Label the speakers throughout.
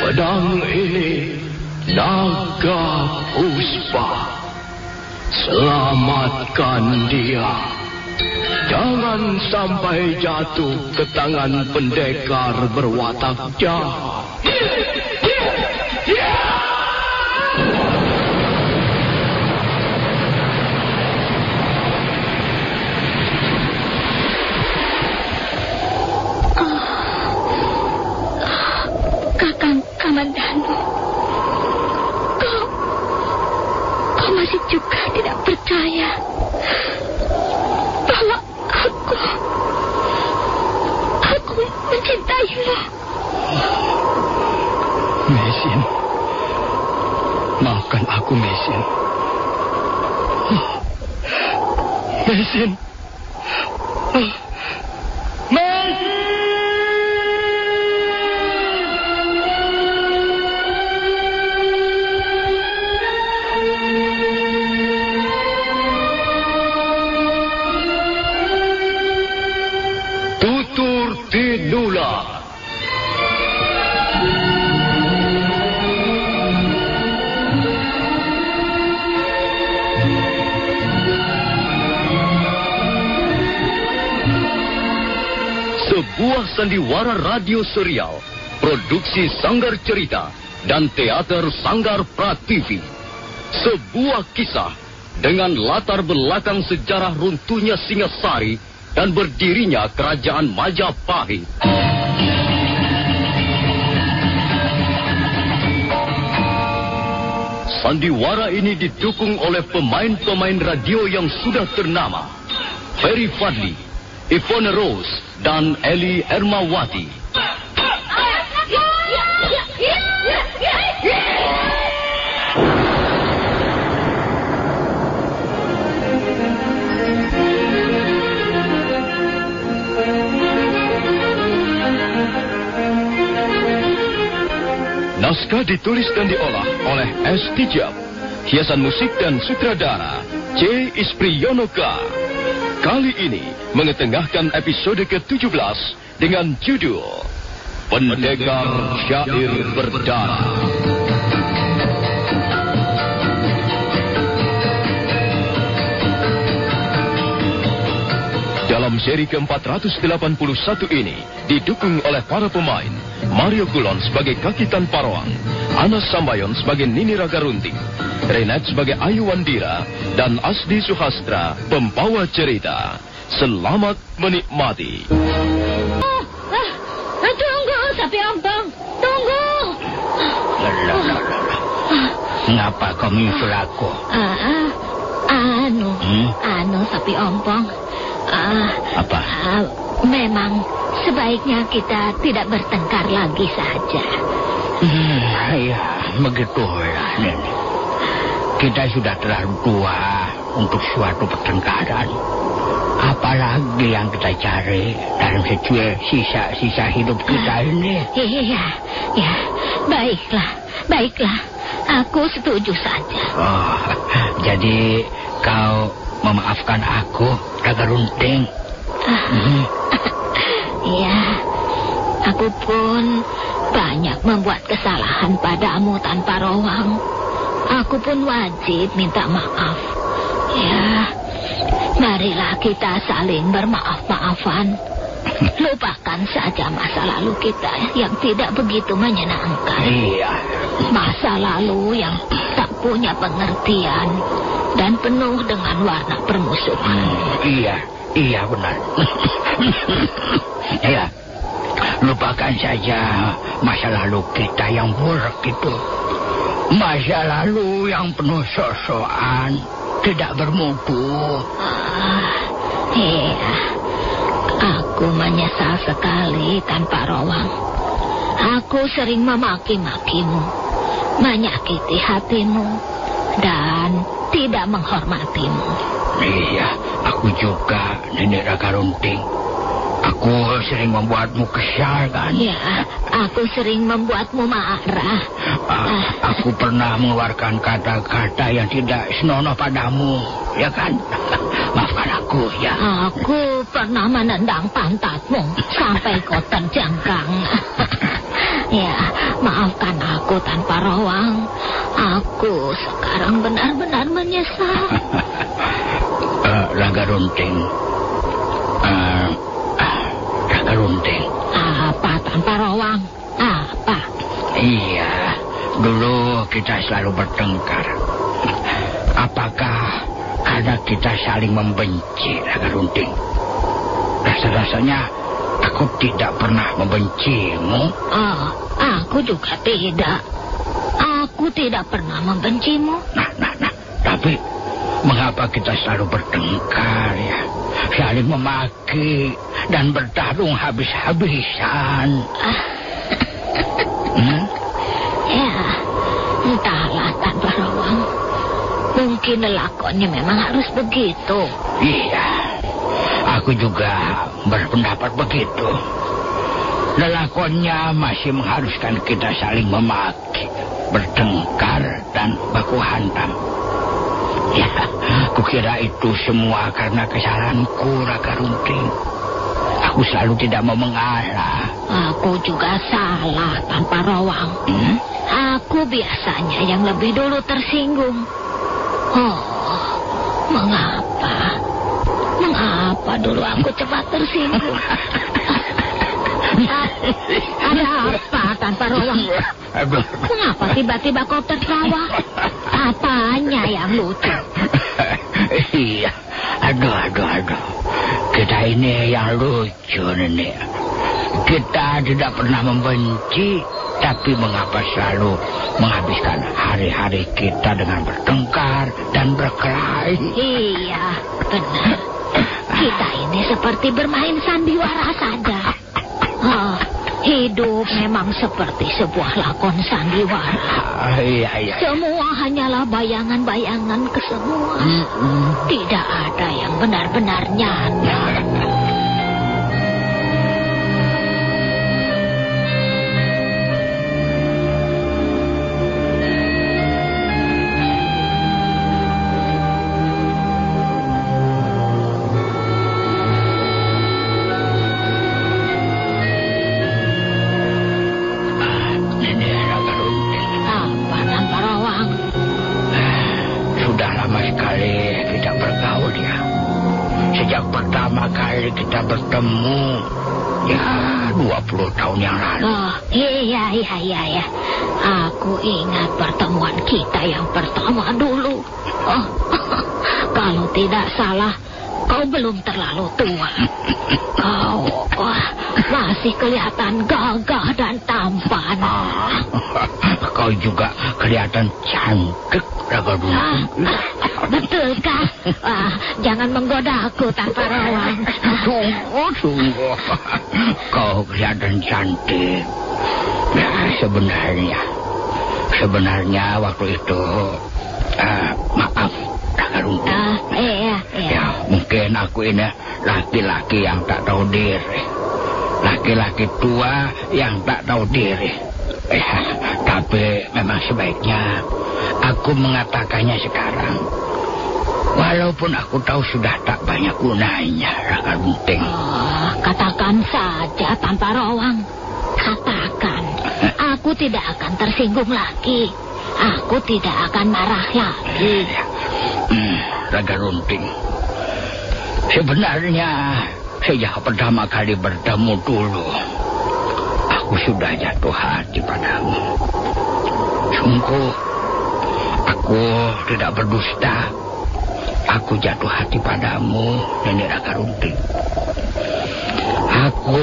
Speaker 1: Pedang ini naga puspa. Selamatkan dia. Jangan sampai jatuh ke tangan pendekar berwatak jahat.
Speaker 2: Kakang Kamandanu, kau masih juga tidak percaya bahwa aku mencintaimu.
Speaker 1: Mesin, maafkan aku, Mesin. Mesin. Sebuah sandiwara radio serial, produksi Sanggar Cerita dan teater Sanggar Prativi. Sebuah kisah dengan latar belakang sejarah runtuhnya Singasari dan berdirinya Kerajaan Majapahit. Sandiwara ini didukung oleh pemain-pemain radio yang sudah ternama. Ferry Fadli, Ivone Rose, dan Eli Ermawati. Naskah ditulis dan diolah oleh S. Tijab. Hiasan musik dan sutradara C. Ispriyonoka. Kali ini mengetengahkan episode ke-17 dengan judul Pendekar Syair Berdarah. Dalam seri ke-481 ini didukung oleh para pemain Mario Kulon sebagai Kakitan Paroang, Anas Sambayon sebagai Nini Raga Runting, Renat sebagai Ayu Wandira, dan Asdi Suhastra pembawa cerita. Selamat menikmati.
Speaker 2: Tunggu, Sapi Ompong. Tunggu.
Speaker 3: Ngapa kau menyusul aku?
Speaker 2: Anu, Sapi Ompong.
Speaker 3: Apa?
Speaker 2: Memang sebaiknya kita tidak bertengkar lagi saja.
Speaker 3: Ya, begitulah, Nenek. Kita sudah terlalu tua untuk suatu pertengkaran. Apalagi yang kita cari dalam sisa hidup kita ini.
Speaker 2: Iya, baiklah. Aku setuju saja.
Speaker 3: Oh, jadi kau memaafkan aku, Raga Runting?
Speaker 2: Iya, aku pun banyak membuat kesalahan padamu tanpa Rowang. Aku pun wajib minta maaf. Ya, marilah kita saling bermaaf-maafan. Lupakan saja masa lalu kita yang tidak begitu menyenangkan.
Speaker 3: Iya.
Speaker 2: Masa lalu yang tak punya pengertian dan penuh dengan warna permusuhan.
Speaker 3: Iya benar. Ya, lupakan saja masa lalu kita yang buruk itu. Masa lalu yang penuh sok-sokan, tidak bermutu.
Speaker 2: Iya, aku menyesal sekali tanpa Rowang. Aku sering memaki-makimu, menyakiti hatimu, dan tidak menghormatimu.
Speaker 3: Iya, aku juga, Nenek Raga Runting. Aku sering membuatmu kesal, kan?
Speaker 2: Ya, aku sering membuatmu marah.
Speaker 3: Aku pernah mengeluarkan kata-kata yang tidak senonoh padamu, ya kan? Maafkan aku, ya.
Speaker 2: Aku pernah menendang pantatmu sampai kau terjangkang. Ya, maafkan aku tanpa Rawang. Aku sekarang benar-benar menyesal.
Speaker 3: Raga Runting. Raga Runting.
Speaker 2: Apa tanpa Rawang? Apa?
Speaker 3: Iya, dulu kita selalu bertengkar. Apakah karena kita saling membenci, Raga Runting? Rasa-rasanya aku tidak pernah membencimu.
Speaker 2: Aku juga tidak. Aku tidak pernah membencimu.
Speaker 3: Nah, tapi mengapa kita selalu bertengkar ya? Saling memaki dan bertarung habis-habisan.
Speaker 2: Ya, entahlah tanpa Rawang. Mungkin lelakonnya memang harus begitu.
Speaker 3: Iya, aku juga berpendapat begitu. Lelakonnya masih mengharuskan kita saling memaki, bertengkar, dan baku hantam. Ya, kukira itu semua karena kesalahanku, Raga Runting. Aku selalu tidak mau mengalah.
Speaker 2: Aku juga salah tanpa Rawang. Aku biasanya yang lebih dulu tersinggung. Mengapa? Mengapa dulu aku cepat tersinggung? Ada apa tanpa Rawang? Mengapa tiba-tiba kau tertawa? Apanya yang lucu?
Speaker 3: Iya, aduh. Kita ini yang lucu, Nenek. Kita tidak pernah membenci, tapi mengapa selalu menghabiskan hari-hari kita dengan bertengkar dan berkelahi?
Speaker 2: Iya, benar. Kita ini seperti bermain sandiwara saja. Hidup memang seperti sebuah lakon sandiwara.
Speaker 3: Iya.
Speaker 2: Semua hanyalah bayangan-bayangan kesemua. Tidak ada yang benar-benar nyata.
Speaker 3: Kita bertemu ya 20 tahun yang lalu.
Speaker 2: Iya. Aku ingat pertemuan kita yang pertama dulu. Kalau tidak salah, kau belum terlalu tua. Kau masih kelihatan gagah dan tampan.
Speaker 3: Kau juga kelihatan cantik, Raga Runting.
Speaker 2: Betulkah? Jangan menggoda aku tanpa Rawang.
Speaker 3: Tunggu. Kau kelihatan cantik. Ya, sebenarnya waktu itu maaf, Raga Runting.
Speaker 2: Iya.
Speaker 3: Ya, mungkin aku ini laki-laki yang tak tahu diri. Laki-laki tua yang tak tahu diri. Tapi memang sebaiknya aku mengatakannya sekarang. Walaupun aku tahu sudah tak banyak gunanya, Raga Runting.
Speaker 2: Katakan saja tanpa Rawang. Katakan. Aku tidak akan tersinggung lagi. Aku tidak akan marah lagi.
Speaker 3: Raga Runting, sebenarnya sejak pertama kali bertemu dulu, aku sudah jatuh hati padamu. Sungguh, aku tidak berdusta. Aku jatuh hati padamu, Nenek Raga Runting. Aku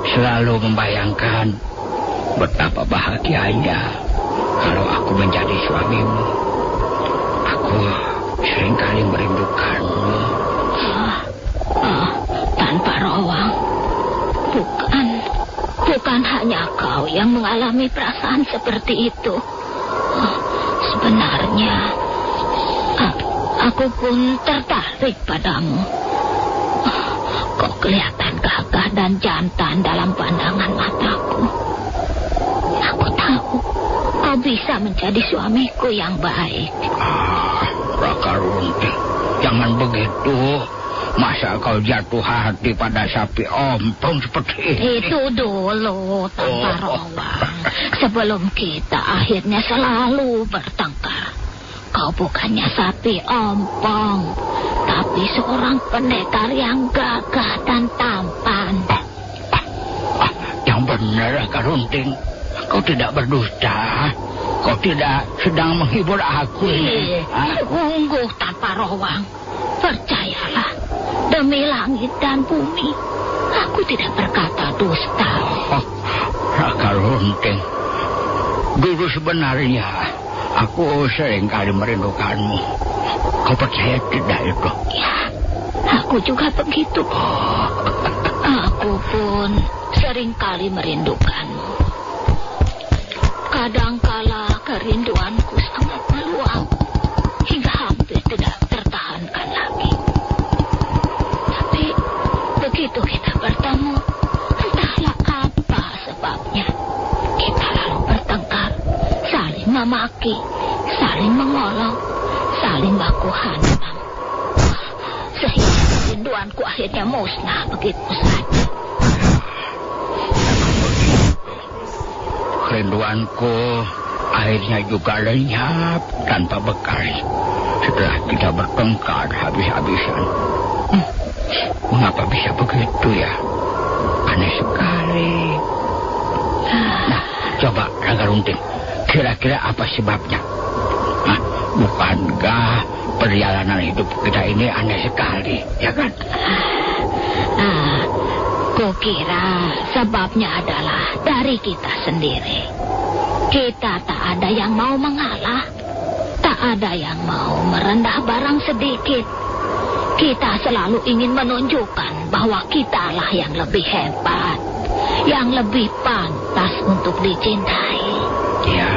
Speaker 3: selalu membayangkan betapa bahagianya kalau aku menjadi suamimu. Aku seringkali merindukanmu.
Speaker 2: Tanpa Rawang, bukan hanya kau yang mengalami perasaan seperti itu. Sebenarnya, aku pun tertarik padamu. Kau kelihatan gagah dan jantan dalam pandangan mataku. Aku tahu kau bisa menjadi suamiku yang baik.
Speaker 3: Raga Runting, jangan begitu. Masa kau jatuh hati pada sapi ompong seperti ini?
Speaker 2: Itu dulu, Tan Parowang. Sebelum kita akhirnya selalu bertengkar. Kau bukannya sapi ompong, tapi seorang pendekar yang gagah dan tampan.
Speaker 3: Yang benar, Karunting. Kau tidak berdusta. Kau tidak sedang menghibur aku.
Speaker 2: Sungguh, Tan Parowang. Percayalah, demi langit dan bumi, aku tidak berkata dusta.
Speaker 3: Karunting, dulu sebenarnya aku sering kali merindukanmu. Kau percaya tidak itu?
Speaker 2: Ya, aku juga begitu. Aku pun sering kali merindukanmu. Kadangkala kerinduanku sangat meluap hingga hampir tidak tertahankan lagi. Tapi begitu kita bertemu, entahlah apa sebabnya, kita lalu bertengkar, saling memaki, saling mengolok, saling baku hantam. Sehingga kerinduanku akhirnya musnah begitu saja.
Speaker 3: Kerinduanku akhirnya juga lenyap tanpa bekas setelah kita bertengkar habis-habisan. Mengapa bisa begitu ya? Aneh sekali. Nah, coba Ragarunting, kira-kira apa sebabnya? Bukankah perjalanan hidup kita ini aneh sekali, ya kan?
Speaker 2: Kukira sebabnya adalah dari kita sendiri. Kita tak ada yang mau mengalah, tak ada yang mau merendah barang sedikit. Kita selalu ingin menunjukkan bahwa kitalah yang lebih hebat, yang lebih pantas untuk dicintai.
Speaker 3: Ya,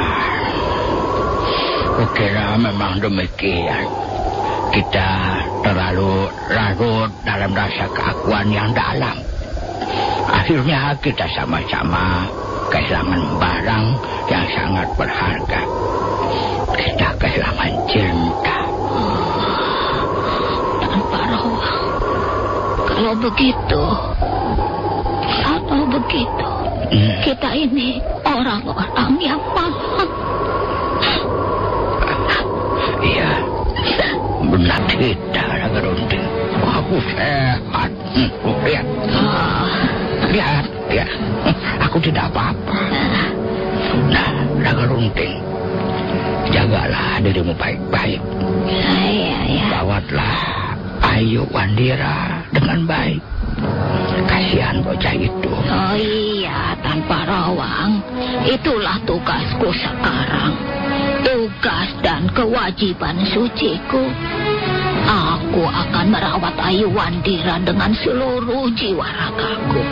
Speaker 3: kukira memang demikian. Kita terlalu larut dalam rasa keakuan yang dalam. Akhirnya kita sama-sama kehilangan barang yang sangat berharga. Kita kehilangan cinta.
Speaker 2: Tan Parowang, kalau begitu, kita ini orang-orang yang malang.
Speaker 3: Iya, benar tidak, Ragarunting. Aku sehat. Lihat. Lihat, ya. Aku tidak apa-apa. Nah, Ragarunting, jagalah dirimu baik-baik.
Speaker 2: Ya.
Speaker 3: Rawatlah Ayu Wandira dengan baik. Kasihan bocah itu.
Speaker 2: Oh iya, Tan Parowang. Itulah tugasku sekarang. Tugas dan kewajiban suciku. Aku akan merawat Ayu Wandira dengan seluruh jiwa ragaku.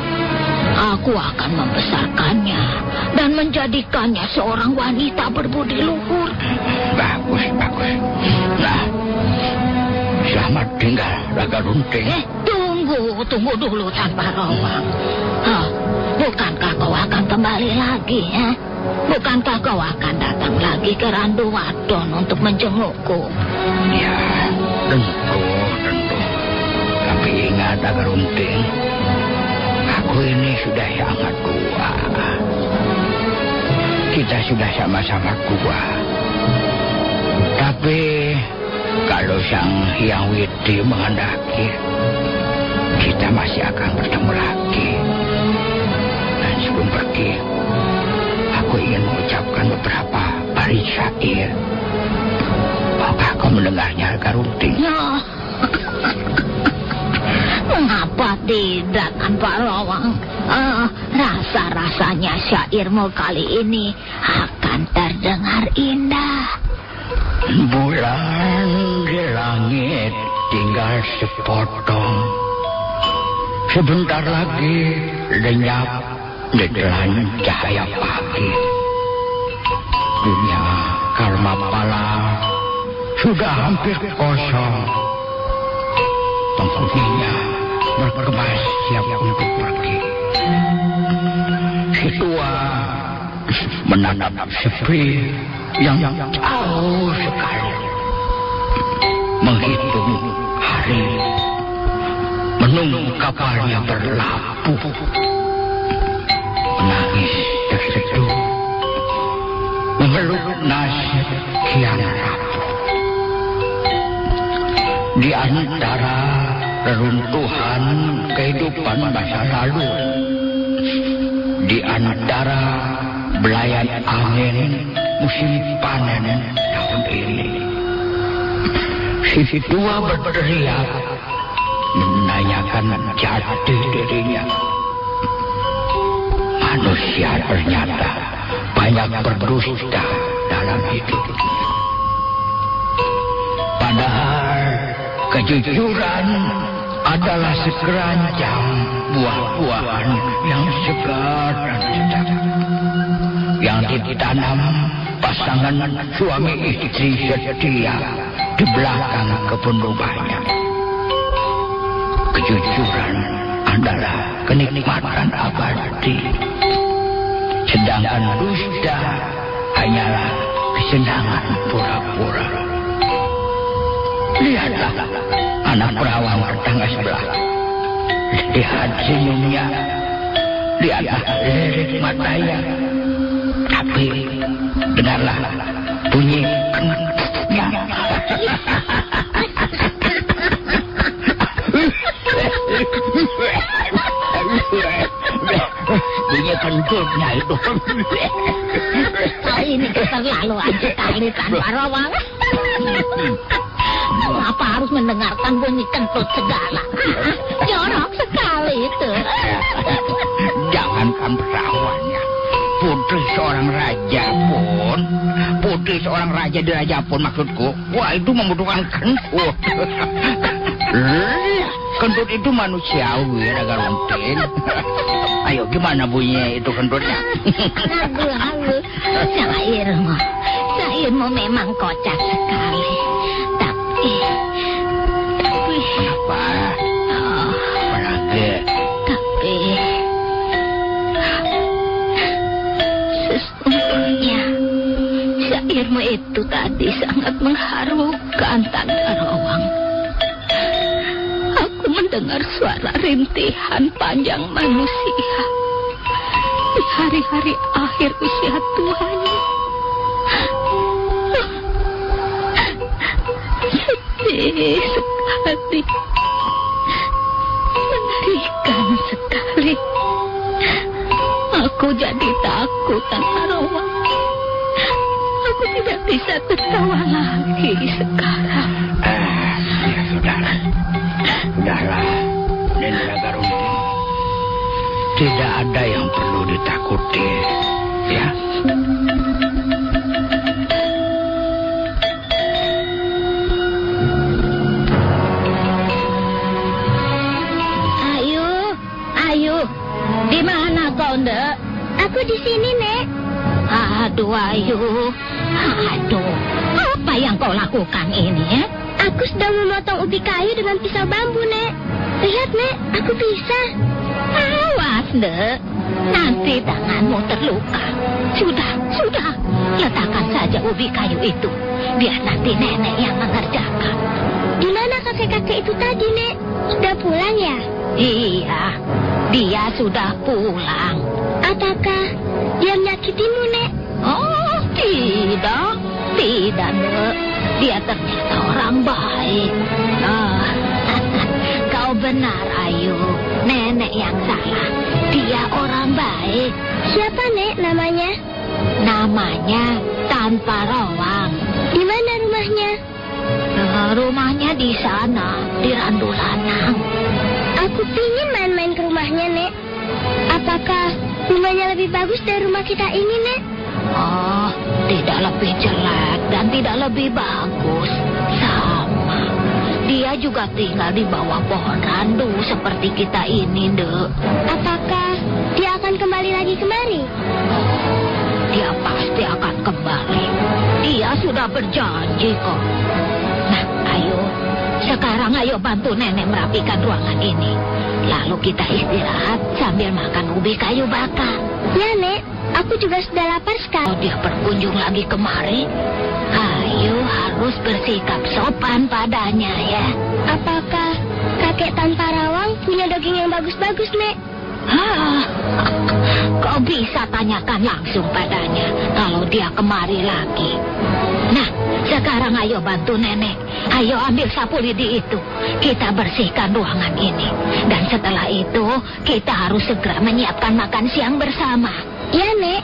Speaker 2: Aku akan membesarkannya dan menjadikannya seorang wanita berbudi luhur.
Speaker 3: Bagus. Nah, selamat tinggal, Ragarunting.
Speaker 2: Tunggu dulu, Tan Parowang. Bukankah kau akan kembali lagi, ya? Bukankah kau akan datang lagi ke Randu Wadon untuk menjengukku?
Speaker 3: Ya, tentu. Tapi ingat, Ragarunting, aku ini sudah sangat tua. Kita sudah sama-sama tua. Tapi kalau Sang Hyang Widi menghendaki, kita masih akan bertemu lagi. Dan sebelum pergi, aku ingin mengucapkan beberapa baris syair. Maukah kau mendengarnya, Ragarunting?
Speaker 2: Ya. Mengapa tidak, Tan Parowang? Rasa-rasanya syairmu kali ini akan terdengar indah.
Speaker 3: Bulan di langit tinggal sepotong. Sebentar lagi lenyap di telan cahaya pagi. Dunia Karmapala sudah hampir kosong. Penghuninya berkemas siap untuk pergi. Si tua menatap sepi yang jauh sekali, menghitung hari menunggu kapalnya berlabuh. Menangis terseduh, mengeluh nasib kian rapuh. Di antara reruntuhan kehidupan masa lalu, di antara belayan angin musim panen tahun ini, si tua berteriak menanyakan jati dirinya. Manusia ternyata banyak berdusta dalam hidupnya. Padahal kejujuran adalah sekeranjang buah-buahan yang segar dan sedap, yang ditanam pasangan suami istri setia di belakang kebun rumahnya. Kejujuran adalah kenikmatan abadi, sedangkan dusta hanyalah kesenangan pura-pura. Lihatlah anak perawan tetangga sebelah. Lihat senyumnya, lihatlah lirik matanya. Tapi dengarlah bunyi kentutnya. Bunyi kentutnya itu.
Speaker 2: Ini keterlaluan sekali tanpa rawang. Mengapa harus mendengarkan bunyi kentut segala? Jorok sekali itu.
Speaker 3: Jangankan perawannya, putri seorang raja pun, putri seorang raja di raja pun maksudku, wah itu membutuhkan kentut. Kentut itu manusiawi, Raga Runting. Ayo gimana bunyinya itu kentutnya?
Speaker 2: Aduh, Sairmu memang kocak sekali. Tapi
Speaker 3: kenapa? Apa lagi?
Speaker 2: Tapi sesungguhnya syairmu itu tadi sangat mengharukan Tanda Rawang. Aku mendengar suara rintihan panjang manusia di hari-hari akhir usia tuanya. Sedih sekali, mengerikan sekali. Aku jadi takut, Tanda Rawang. Aku tidak bisa tertawa lagi sekarang.
Speaker 3: Ya sudahlah, Nini Raga Runting. Tidak ada yang perlu ditakuti, ya.
Speaker 2: Ayu, di mana kau, Ndek?
Speaker 4: Aku di sini, Nek.
Speaker 2: Aduh, Ayu. Aduh, apa yang kau lakukan ini, ya?
Speaker 4: Aku sedang memotong ubi kayu dengan pisau bambu, Nek. Lihat, Nek, aku bisa.
Speaker 2: Awas, Ndek. Nanti tanganmu terluka. Sudah. Letakkan saja ubi kayu itu. Biar nanti nenek yang mengerjakan.
Speaker 4: Di mana kakek-kakek itu tadi, Nek? Sudah pulang ya?
Speaker 2: Iya, dia sudah pulang.
Speaker 4: Apakah dia menyakitimu, Nek?
Speaker 2: Oh, tidak, Nek. Dia ternyata orang baik. Kau benar, Ayu. Nenek yang salah. Dia orang baik.
Speaker 4: Siapa, Nek, namanya?
Speaker 2: Namanya Tanpa Rawang.
Speaker 4: Di mana rumahnya?
Speaker 2: Rumahnya di sana, di Randu Lanang.
Speaker 4: Aku pingin main-main ke rumahnya, Nek. Apakah rumahnya lebih bagus dari rumah kita ini, Nek?
Speaker 2: Oh, tidak lebih jelek dan tidak lebih bagus. Sama. Dia juga tinggal di bawah pohon randu seperti kita ini, Ndek.
Speaker 4: Apakah dia akan kembali lagi kemari?
Speaker 2: Dia pasti akan kembali. Dia sudah berjanji kok. Nah, sekarang ayo bantu nenek merapikan ruangan ini. Lalu kita istirahat sambil makan ubi kayu bakar.
Speaker 4: Ya, Nek. Aku juga sudah lapar sekali.
Speaker 2: Kalau dia berkunjung lagi kemari, Ayu harus bersikap sopan padanya, ya.
Speaker 4: Apakah kakek Tan Parawang punya daging yang bagus-bagus, Nek.
Speaker 2: Kau bisa tanyakan langsung padanya kalau dia kemari lagi. Nah, sekarang ayo bantu nenek. Ayo ambil sapu lidi itu. Kita bersihkan ruangan ini. Dan setelah itu, kita harus segera menyiapkan makan siang bersama.
Speaker 4: Ya, Nek.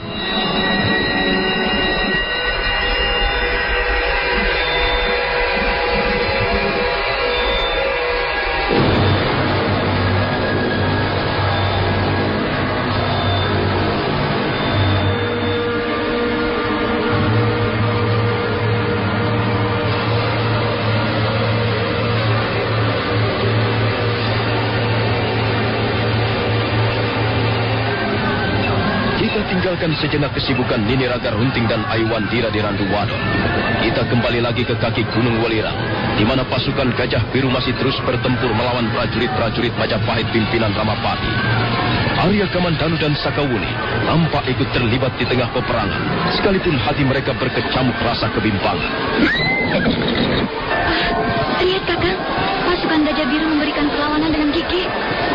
Speaker 1: Tinggalkan sejenak kesibukan Nini Raga Runting dan Aiwandira di Randu Wadon. Kita kembali lagi ke kaki Gunung Welirang, di mana pasukan Gajah Biru masih terus bertempur melawan prajurit-prajurit Majapahit pimpinan Ramapati. Arya Kamandanu dan Sakawuni tampak ikut terlibat di tengah peperangan, sekalipun hati mereka berkecamuk rasa kebimbangan.
Speaker 2: Lihat, Kakang. Pasukan Gajah Biru memberikan perlawanan dengan gigih.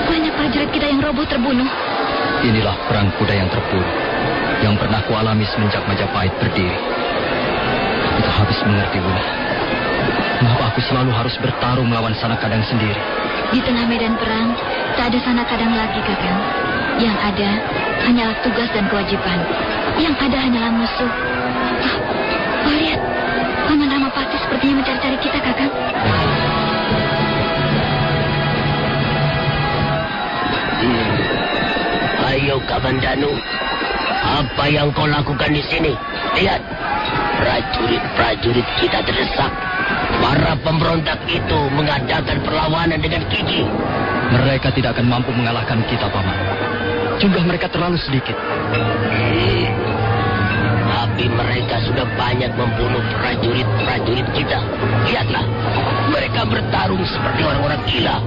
Speaker 2: Banyak prajurit kita yang roboh terbunuh.
Speaker 5: Inilah perang kuda yang terpuruk yang pernah kualami semenjak Majapahit berdiri. Kita habis mengerti, Bunda. Mengapa aku selalu harus bertarung melawan Sanak Kadang sendiri?
Speaker 2: Di tengah medan perang, tak ada Sanak Kadang lagi, Kakang. Yang ada hanyalah tugas dan kewajiban. Yang ada hanyalah musuh. Lihat, Paman Ramapati sepertinya mencari-cari kita, Kakang.
Speaker 3: Ayo, Kamandanu. Apa yang kau lakukan di sini? Lihat, prajurit-prajurit kita terdesak. Para pemberontak itu mengadakan perlawanan dengan gigih.
Speaker 5: Mereka tidak akan mampu mengalahkan kita, Paman. Jumlah mereka terlalu sedikit.
Speaker 3: Tapi mereka sudah banyak membunuh prajurit-prajurit kita. Lihatlah, mereka bertarung seperti orang-orang gila.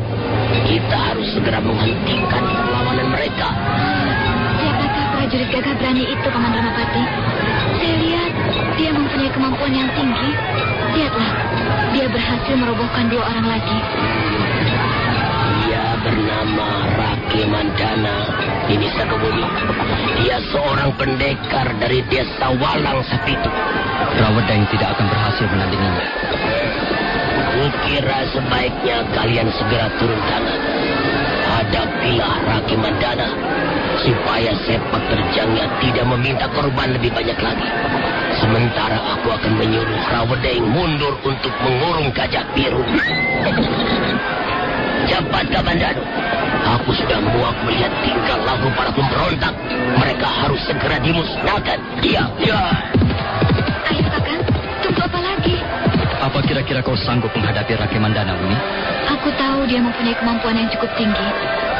Speaker 3: Kita harus segera menghentikan perlawanan mereka.
Speaker 2: Siapakah prajurit gagah berani itu, Paman Ramapati? Saya lihat dia mempunyai kemampuan yang tinggi. Lihatlah, dia berhasil merobohkan 2 orang lagi.
Speaker 3: Dia bernama Rake Mandana, ini Sakawuni. Dia seorang pendekar dari desa Walang Sapitu.
Speaker 5: Rawedeng tidak akan berhasil menandinginya.
Speaker 3: Kukira sebaiknya kalian segera turun tangan. Hadapilah Rake Mandana, supaya sepak terjangnya tidak meminta korban lebih banyak lagi. Sementara aku akan menyuruh Rawedeng mundur untuk mengurung Gajah Biru. Cepat, Kamandanu. Aku sudah muak melihat tingkah laku para pemberontak. Mereka harus segera dimusnahkan. Iya.
Speaker 2: Ayo, Kakang. Tunggu apa lagi?
Speaker 5: Apa kira-kira kau sanggup menghadapi Rake Mandana, Uni?
Speaker 2: Aku tahu dia mempunyai kemampuan yang cukup tinggi.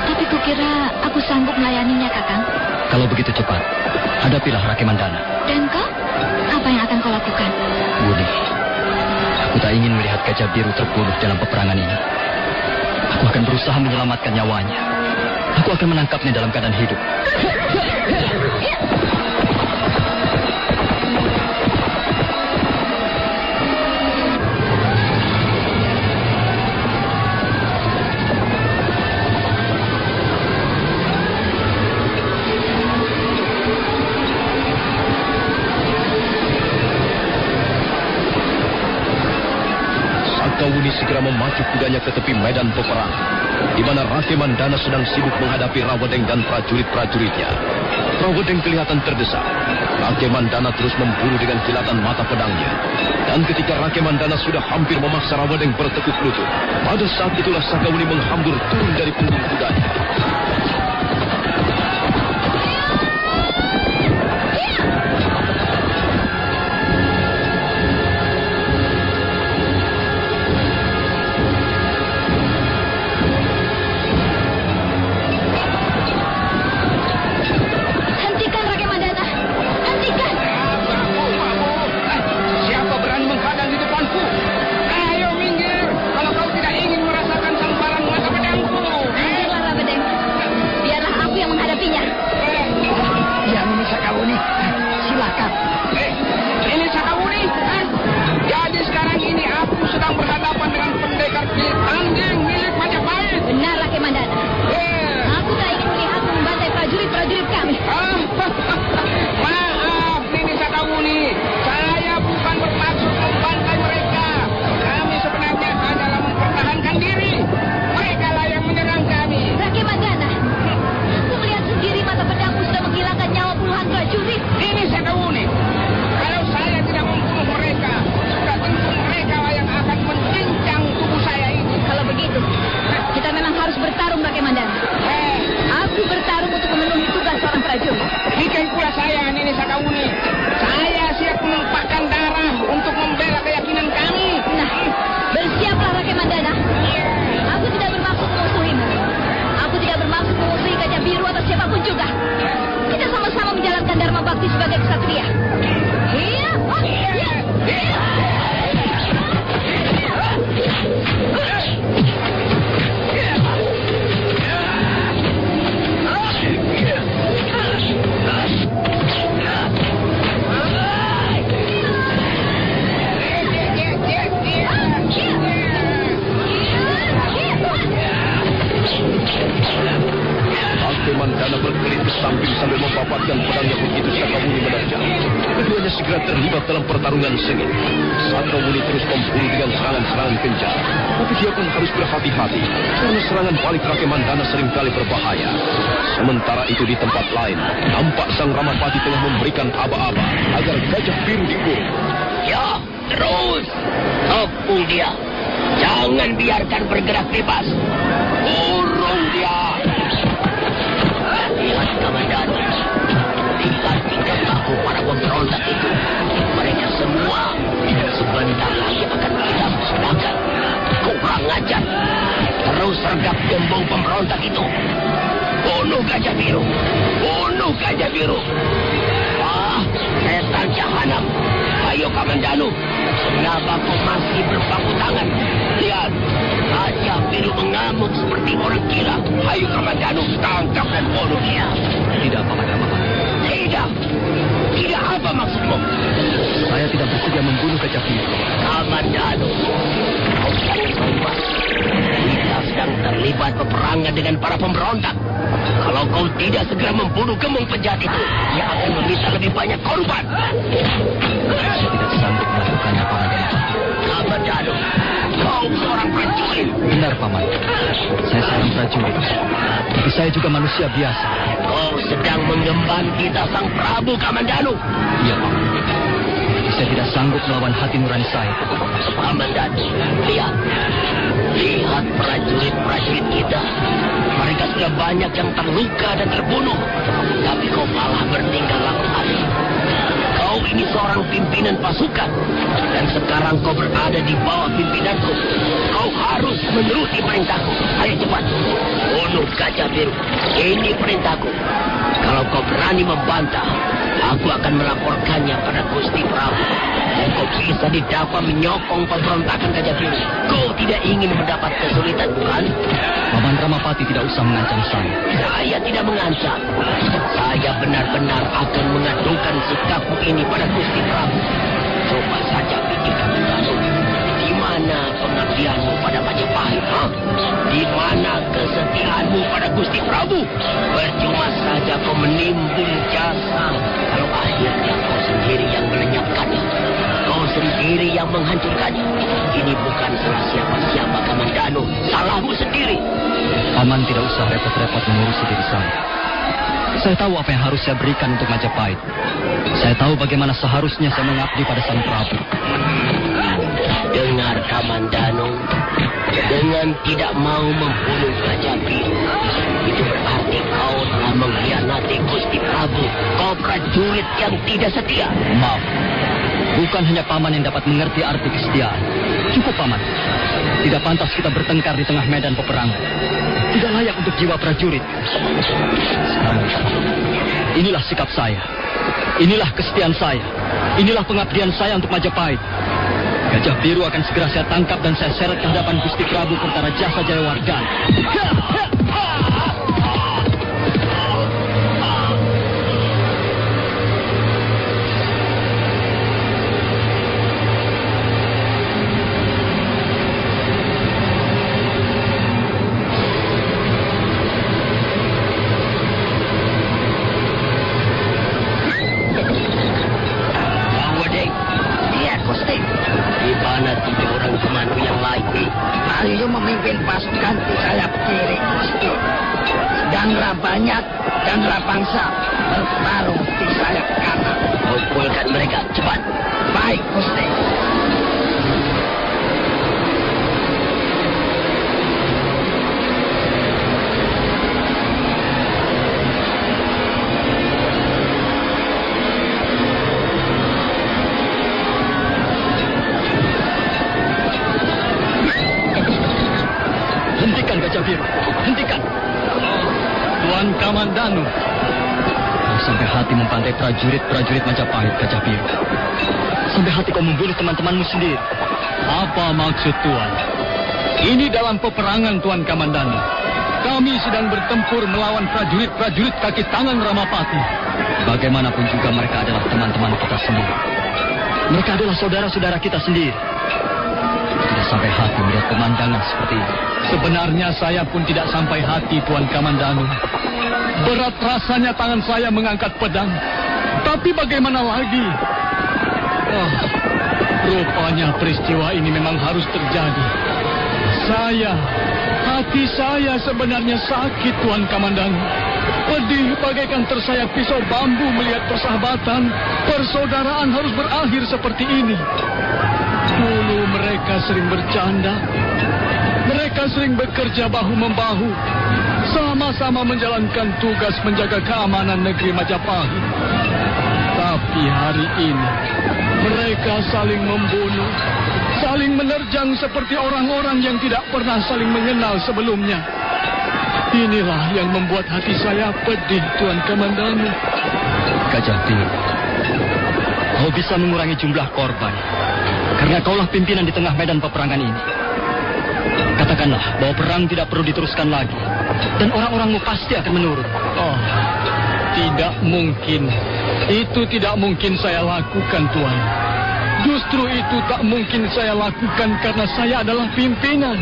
Speaker 2: Tapi kukira aku sanggup melayaninya, Kakang.
Speaker 5: Kalau begitu cepat, hadapilah Rake Mandana.
Speaker 2: Dan kau? Apa yang akan kau lakukan?
Speaker 5: Uni, aku tak ingin melihat Gajah Biru terbunuh dalam peperangan ini. Aku akan berusaha menyelamatkan nyawanya. Aku akan menangkapnya dalam keadaan hidup.
Speaker 1: Sakawuni segera memacu kudanya ke tepi medan peperangan, di mana Rake Mandana sedang sibuk menghadapi Rawedeng dan prajurit-prajuritnya. Rawedeng kelihatan terdesak. Rake Mandana terus memburu dengan kilatan mata pedangnya. Dan ketika Rake Mandana sudah hampir memaksa Rawedeng bertekuk lutut, pada saat itulah Sakawuni menghambur turun dari punggung kudanya.
Speaker 2: Raden.
Speaker 1: Kamandana berkelit ke samping sambil mempapatkan pedangnya begitu Sakawuni menerjang. Keduanya segera terlibat dalam pertarungan sengit. Sakawuni terus memburu dengan serangan-serangan kencang. Tapi dia pun harus berhati-hati karena serangan balik Rake Mandana seringkali berbahaya. Sementara itu di tempat lain, nampak Sang Ramapati tengah memberikan aba-aba agar Gajah Biru dikurung.
Speaker 3: Ya, terus tepung dia. Jangan biarkan bergerak bebas. Kurung dia. Lihat Kamandanu. Lihat tingkah laku para pemberontak itu. Mereka semua sebentar lagi akan kita musnahkan. Kurang ajar. Terus sergap gembong pemberontak itu. Bunuh Gajah Biru. Bunuh Gajah Biru. Wah, setan jahanam. Ayo Kamandanu. Kenapa kau masih berpangku tangan? Lihat, Gajah Biru mengamuk seperti orang gila. Ayo Kamandanu, tangkap dan bunuh dia.
Speaker 5: Tidak, Paman Ramapati.
Speaker 3: Tidak. Tidak apa maksudmu?
Speaker 5: Saya tidak bersedia membunuh Gajah Biru.
Speaker 3: Kamandanu, kau jangan lupa. Kita sedang terlibat peperangan dengan para pemberontak. Kalau kau tidak segera membunuh gembong penjahat itu, dia akan meminta lebih banyak korban.
Speaker 5: Saya tidak sanggup melakukannya, Paman Ramapati.
Speaker 3: Kamandanu, kau seorang prajurit.
Speaker 5: Benar, Paman. Saya seorang prajurit. Tapi saya juga manusia biasa.
Speaker 3: Kau sedang mengemban kita Sang Prabu, Kamandanu.
Speaker 5: Iya, Paman. Tapi saya tidak sanggup melawan hati nurani saya.
Speaker 3: Kamandanu, lihat. Lihat prajurit-prajurit kita. Mereka sudah banyak yang terluka dan terbunuh. Tapi kau malah bertingkah laku aneh. Kau ini seorang pimpinan pasukan. Dan sekarang kau berada di bawah pimpinanku. Kau harus menuruti perintahku. Ayo cepat. Bunuh Gajah Biru. Ini perintahku. Kalau kau berani membantah, aku akan melaporkannya pada Gusti Prabu. Dan kau bisa didakwa menyokong pemberontakan Gajah Biru. Kau tidak ingin mendapat kesulitan, bukan?
Speaker 5: Paman Ramapati tidak usah mengancam saya.
Speaker 3: Saya tidak mengancam. Saya benar-benar akan mengadukan sikapmu ini pada Gusti Prabu. Coba saja pikirkan Kamandanu. Di mana pengabdianmu pada Majapahit? Di mana kesetiaanmu pada Gusti Prabu? Percuma saja kau menimbul jasa kalau akhirnya kau sendiri yang melenyapkannya. Kau sendiri yang menghancurkannya. Ini bukan salah siapa-siapa, Kamandanu. Salahmu sendiri.
Speaker 5: Paman tidak usah repot-repot mengurusi diri saya. Saya tahu apa yang harus saya berikan untuk Majapahit. Saya tahu bagaimana seharusnya saya mengabdi pada Sang Prabu.
Speaker 3: Dengar, Kamandanu. Dengan tidak mau membunuh Gajah Biru, itu berarti kau telah mengkhianati Gusti Prabu. Kau prajurit yang tidak setia.
Speaker 5: Maaf. Bukan hanya Paman yang dapat mengerti arti kesetiaan. Cukup, Paman. Tidak pantas kita bertengkar di tengah medan peperangan. Tidak layak untuk jiwa prajurit. Sekarang, inilah sikap saya. Inilah kesetiaan saya. Inilah pengabdian saya untuk Majapahit. Gajah Biru akan segera saya tangkap dan saya seret ke hadapan Gusti Prabu Kertarajasa Jayawardhana.
Speaker 3: Memimpin pasukan di sayap kiri, Gusti. Danra Banyak dan Rapangsa bertarung di sayap kanan. Kumpulkan mereka, cepat. Baik, Gusti.
Speaker 5: Gajah Biru, hentikan. Tuan Kamandanu. Kau sampai hati membantai prajurit-prajurit Majapahit, Gajah Biru. Sampai hati kau membunuh teman-temanmu sendiri. Apa maksud Tuan? Ini dalam peperangan, Tuan Kamandanu. Kami sedang bertempur melawan prajurit-prajurit kaki tangan Ramapati. Bagaimanapun juga mereka adalah teman-teman kita sendiri. Mereka adalah saudara-saudara kita sendiri. Tidak sampai hati melihat pemandangan seperti ini.
Speaker 6: Sebenarnya saya pun tidak sampai hati, Tuan Kamandanu. Berat rasanya tangan saya mengangkat pedang. Tapi bagaimana lagi? Rupanya peristiwa ini memang harus terjadi. Hati saya sebenarnya sakit, Tuan Kamandanu. Pedih bagaikan tersayat pisau bambu melihat persahabatan, persaudaraan harus berakhir seperti ini. Dulu mereka sering bercanda. Mereka sering bekerja bahu-membahu. Sama-sama menjalankan tugas menjaga keamanan negeri Majapahit. Tapi hari ini, mereka saling membunuh, saling menerjang seperti orang-orang yang tidak pernah saling mengenal sebelumnya. Inilah yang membuat hati saya pedih, Tuan Kamandanu.
Speaker 5: Gajah Biru, kau bisa mengurangi jumlah korban karena kaulah pimpinan di tengah medan peperangan ini. Katakanlah bahwa perang tidak perlu diteruskan lagi dan orang-orangmu pasti akan menurut.
Speaker 6: Tidak mungkin. Itu tidak mungkin saya lakukan, Tuan. Justru itu tak mungkin saya lakukan karena saya adalah pimpinan.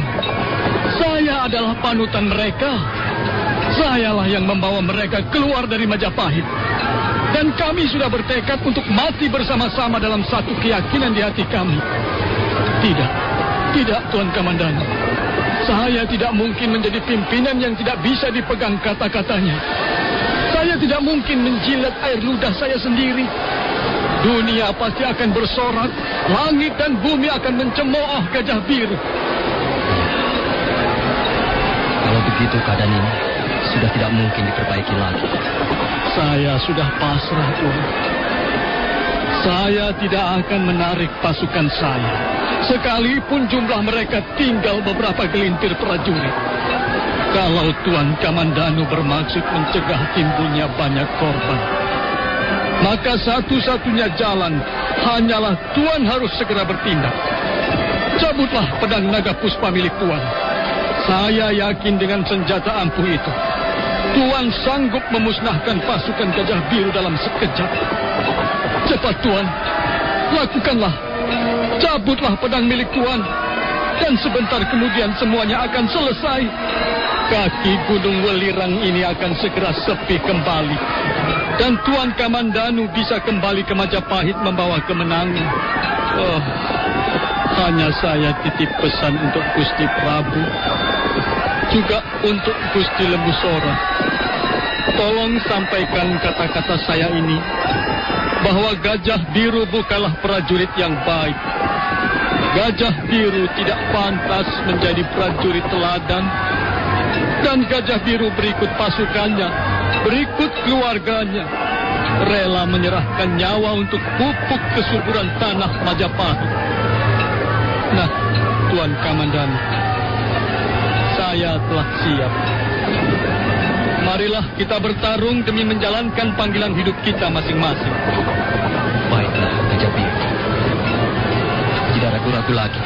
Speaker 6: Saya adalah panutan mereka. Sayalah yang membawa mereka keluar dari Majapahit. Dan kami sudah bertekad untuk mati bersama-sama dalam satu keyakinan di hati kami. Tidak, Tuan Kamandanu. Saya tidak mungkin menjadi pimpinan yang tidak bisa dipegang kata-katanya. Saya tidak mungkin menjilat air ludah saya sendiri. Dunia pasti akan bersorak, langit dan bumi akan mencemooh Gajah Biru.
Speaker 5: Kalau begitu keadaan ini sudah tidak mungkin diperbaiki lagi.
Speaker 6: Saya sudah pasrah, Tuan. Saya tidak akan menarik pasukan saya, sekalipun jumlah mereka tinggal beberapa gelintir prajurit. Kalau Tuan Kamandanu bermaksud mencegah timbulnya banyak korban, maka satu-satunya jalan hanyalah Tuan harus segera bertindak. Cabutlah pedang naga puspa milik Tuan. Saya yakin dengan senjata ampuh itu, Tuan sanggup memusnahkan pasukan Gajah Biru dalam sekejap. Cepat, Tuan. Lakukanlah. Cabutlah pedang milik Tuan. Dan sebentar kemudian semuanya akan selesai. Kaki Gunung Welirang ini akan segera sepi kembali. Dan Tuan Kamandanu bisa kembali ke Majapahit membawa kemenangan. Hanya saya titip pesan untuk Gusti Prabu. Juga untuk Gusti Lembusora. Tolong sampaikan kata-kata saya ini, bahwa Gajah Biru bukanlah prajurit yang baik. Gajah Biru tidak pantas menjadi prajurit teladan. Dan Gajah Biru berikut pasukannya, berikut keluarganya, rela menyerahkan nyawa untuk pupuk kesuburan tanah Majapahit. Nah, Tuan Kamandanu, saya telah siap. Marilah kita bertarung demi menjalankan panggilan hidup kita masing-masing.
Speaker 5: Baiklah, Gajah Biru. Aku tidak ragu-ragu lagi.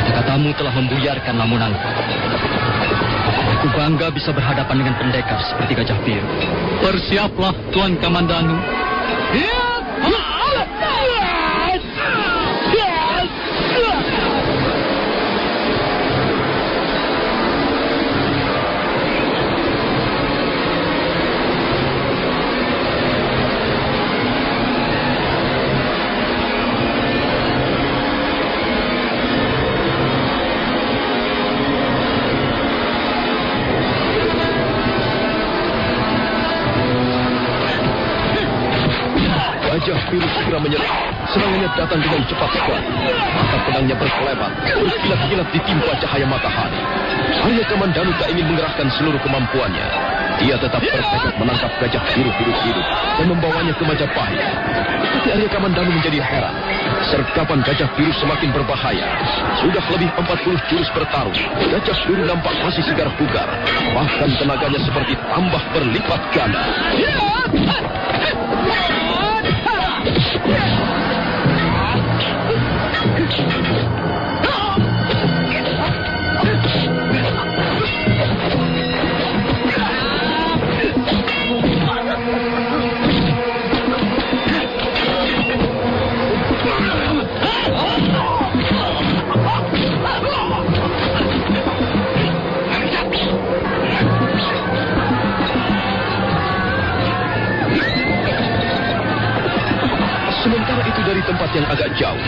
Speaker 5: Kata-katamu telah membuyarkan lamunanku. Aku bangga bisa berhadapan dengan pendekar seperti Gajah Biru.
Speaker 6: Bersiaplah, Tuan Kamandanu.
Speaker 1: Gajah Biru segera menyerang. Serangannya datang dengan cepat sekali. Maka pedangnya berkelebat, berkilat-kilat ditimpa cahaya matahari. Arya Kamandanu tak ingin mengerahkan seluruh kemampuannya. Dia tetap bertekad menangkap Gajah Biru hidup-hidup dan membawanya ke Majapahit. Tapi Arya Kamandanu menjadi heran. Sergapan Gajah Biru semakin berbahaya. Sudah lebih 40 jurus bertarung. Gajah Biru nampak masih segar bugar. Bahkan tenaganya seperti tambah berlipat ganda. dari tempat yang agak jauh,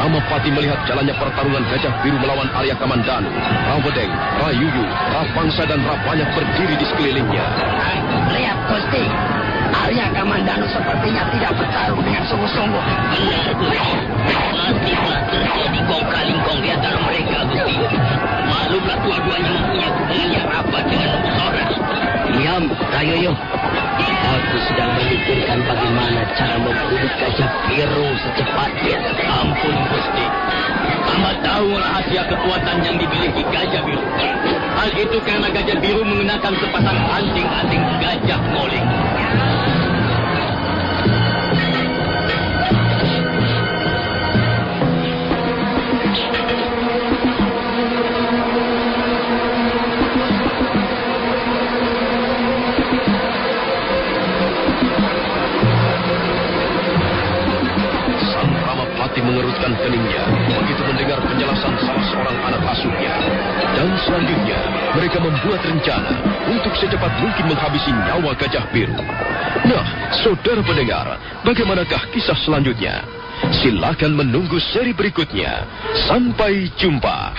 Speaker 1: Ramapati melihat jalannya pertarungan Gajah Biru melawan Arya Kamandanu. Rawedeng, Rayuyu, Rapangsa dan Rapanyak berdiri di sekelilingnya.
Speaker 3: Lihat, Gusti. Arya Kamandanu sepertinya tidak bertarung dengan sungguh-sungguh. Benar, Gusti. Pasti telah terjadi kong-kalingkong di antara mereka, Gusti. Maklumlah dua-duanya mempunyai hubungan yang rapat dengan seorang. Diam, Rayuyu. Aku sedang memikirkan bagaimana cara membunuh Gajah Biru secepatnya. Ampun, Gusti. Hamba tahu rahasia kekuatan yang dimiliki Gajah Biru. Hal itu karena Gajah Biru mengenakan sepasang anting-anting gajah moling.
Speaker 1: Mengerutkan keningnya begitu mendengar penjelasan salah seorang anak asuhnya. Dan selanjutnya mereka membuat rencana untuk secepat mungkin menghabisi nyawa Gajah Biru. Nah, saudara pendengar, bagaimanakah kisah selanjutnya? Silakan menunggu seri berikutnya. Sampai jumpa.